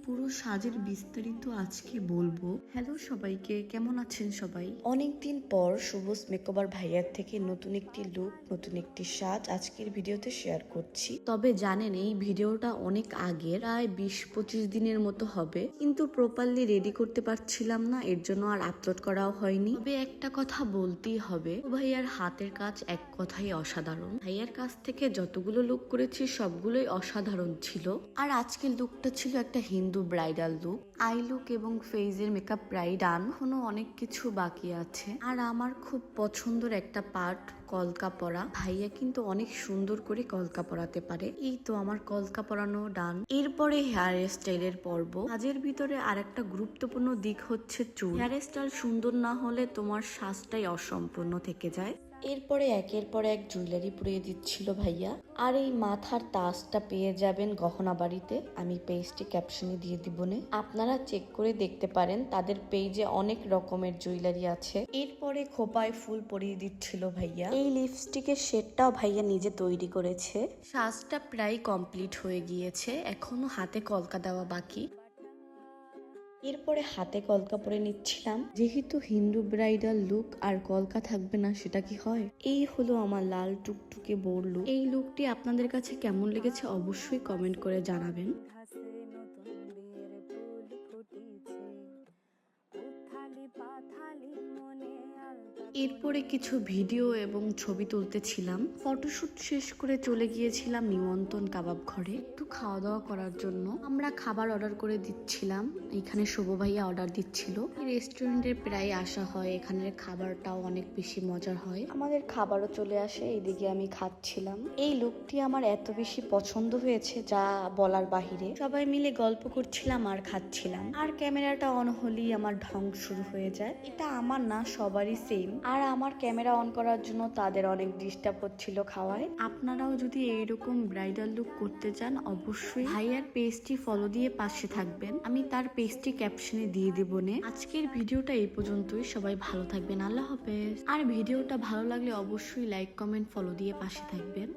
পুরো সাজের বিস্তারিত আজকে বলবো। হ্যালো সবাইকে, কেমন আছেন সবাই? অনেকদিন পর শুভস মেকওভার ভাইয়ার থেকে নতুন একটি লুক, নতুন একটি সাজ আজকের ভিডিওতে শেয়ার করছি। তবে জানেন এই ভিডিওটা অনেক আগের, প্রায় 20-25 দিনের মতো হবে, কিন্তু প্রপারলি রেডি করতে পারছিলাম না, এর জন্য আর আপলোড করাও হয়নি। তবে একটা কথা বলতেই হবে, ভাইয়ার হাতের কাজ এক কথাই অসাধারণ। ভাইয়ার কাছ থেকে যতগুলো লুক করেছি সবগুলোই অসাধারণ ছিল। আর আজকের লুকটা ছিল একটা Hindu bridal look. I look এবং ফেজের মেকআপ প্রায় ডান, এখনো অনেক কিছু বাকি আছে। আর আমার খুব পছন্দের একটা পার্ট কলকা পরা। ভাইয়া কিন্তু অনেক সুন্দর করে কলকা পরাতে পারে। এই তো আমার কলকা পরানো ডান। এরপরে হেয়ার স্টাইলের পর্ব। কাজের ভিতরে আর একটা গুরুত্বপূর্ণ দিক হচ্ছে চুল। হেয়ার স্টাইল সুন্দর না হলে তোমার সাজটাই অসম্পূর্ণ থেকে যায়। এরপরে একের পর এক জুয়েলারি পরিয়ে দিচ্ছিল ভাইয়া। আর এই মাথার তাজটা পেয়ে যাবেন গহনা বাড়িতে, আমি পেজটি ক্যাপশনে দিয়ে দিবনে, আপনারা চেক করে দেখতে পারেন, তাদের পেজে অনেক রকমের জুয়েলারি আছে। এরপরে খোপায় ফুল পরিয়ে দিচ্ছিল ভাইয়া। এই লিপস্টিকের শেডটাও ভাইয়া নিজে তৈরি করেছে। সাজটা প্রায় কমপ্লিট হয়ে গিয়েছে, এখনো হাতে কলকা দেওয়া বাকি। এরপরে হাতে কলকা পরে নিচ্ছিলাম, যেহেতু হিন্দু ব্রাইডাল লুক আর কলকা থাকবে না সেটা কি হয়। এই হলো আমার লাল টুকটুকে বোর লুক। এই লুকটি আপনাদের কাছে কেমন লেগেছে অবশ্যই কমেন্ট করে জানাবেন। এরপরে কিছু ভিডিও এবং ছবি তুলতেছিলাম। ফটোশুট শেষ করে চলে গিয়েছিলাম নিমন্ত্রণ কাবাব ঘরে একটু খাওয়া দাওয়া করার জন্য। আমরা খাবার অর্ডার করে দিচ্ছিলাম, এখানে শুভ ভাইয়া অর্ডার দিচ্ছিল। এই রেস্টুরেন্টে প্রায় আসা হয়, এখানের খাবারটাও অনেক বেশি মজার হয়। আমাদের খাবারও চলে আসে, এইদিকে আমি খাচ্ছিলাম। এই লুকটি আমার এত বেশি পছন্দ হয়েছে যা বলার বাহিরে। সবাই মিলে গল্প করছিলাম আর খাচ্ছিলাম। আর ক্যামেরাটা অন হলেই আমার ঢং শুরু হয়ে যায়। এটা আমার না, সবারই সেম। আর আমার ক্যামেরা অন করার জন্য তাদের অনেক ডিস্টার্ব হচ্ছিল খাওয়ায়। আপনারাও যদি এইরকম ব্রাইডাল লুক করতে চান অবশ্যই ভাইয়ার পেজটি ফলো দিয়ে পাশে থাকবেন, আমি তার পেজটি ক্যাপশনে দিয়ে দেবো নে। আজকের ভিডিওটা এই পর্যন্তই, সবাই ভালো থাকবেন, আল্লাহ হাফেজ। আর ভিডিওটা ভালো লাগলে অবশ্যই লাইক, কমেন্ট, ফলো দিয়ে পাশে থাকবেন।